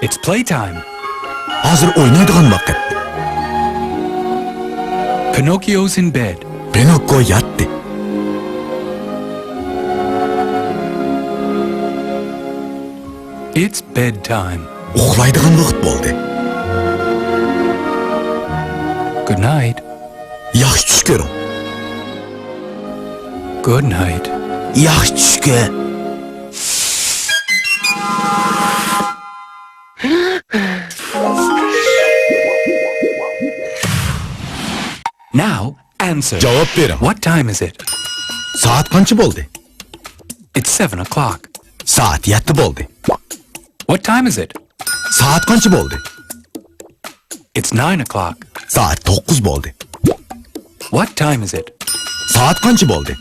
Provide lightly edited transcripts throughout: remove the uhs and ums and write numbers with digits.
It's playtime. Hazır oynaydigan vakit. Pinocchio's in bed. Pinokko yattı. It's bedtime. Uxlaydigan vaqt bo'ldi. Good night. Yaxshi tush ko'ring. Good night. Yaxshi tush ko'r. Now, answer. Javob bering. What time is it? Soat qancha bo'ldi? It's 7 o'clock. Soat 7 bo'ldi. What time is it? Soat qancha bo'ldi? It's 9 o'clock. Soat 9 bo'ldi. What time is it? Soat qancha bo'ldi?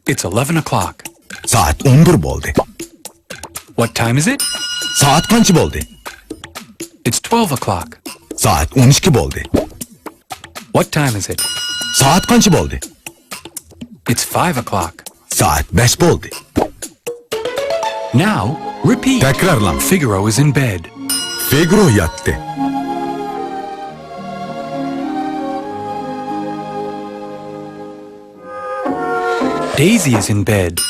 It's 11 o'clock. Soat 11 bo'ldi. What time is it? Soat qancha bo'ldi? It's 12 o'clock. Soat 12 bo'ldi. What time is it? Soat qancha bo'ldi? It's 5 o'clock. Soat 5 bo'ldi. Now, repeat. Takrorlang. Figaro is in bed. Figaro yotdi. Daisy is in bed.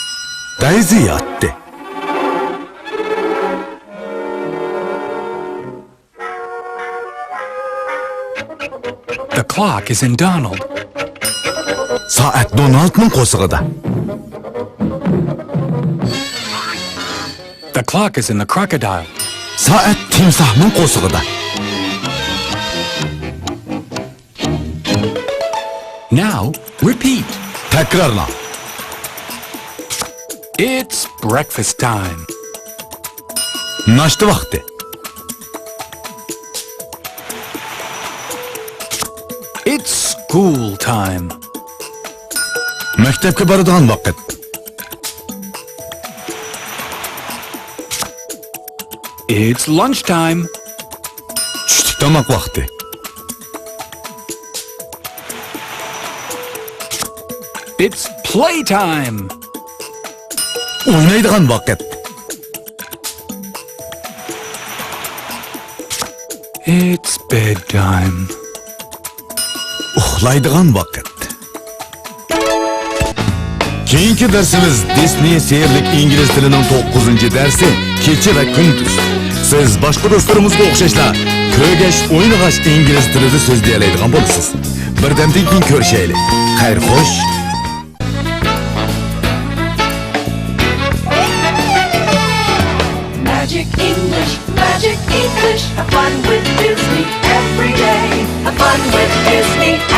Daisy yotdi. The clock is in Donald. Soat Donaldning qo'sig'ida. The clock is in the crocodile. Soat timsohning qo'sig'ida. Now, repeat. Takrorlang. It's breakfast time. Nashta vaqti. It's school time. Maktabga boradigan vaqt. It's lunchtime. Tushlik tomoq vaqti. It's playtime. O'ynaydigan vaqt. It's bedtime. Uxlaydigan vaqt. Keyingi darsimiz Disney sehrlik ingliz tilining 9-darsi kecha va kunduz. Siz boshqa do'stlarimizga o'xshashla ko'rgash, o'ynag'ash ingliz tilida so'zlay oladigan bo'lasiz. Birdamdan keyin ko'rishaylik. Xayr, xo'sh. Magic English, have fun with Disney every day. Have fun with Disney.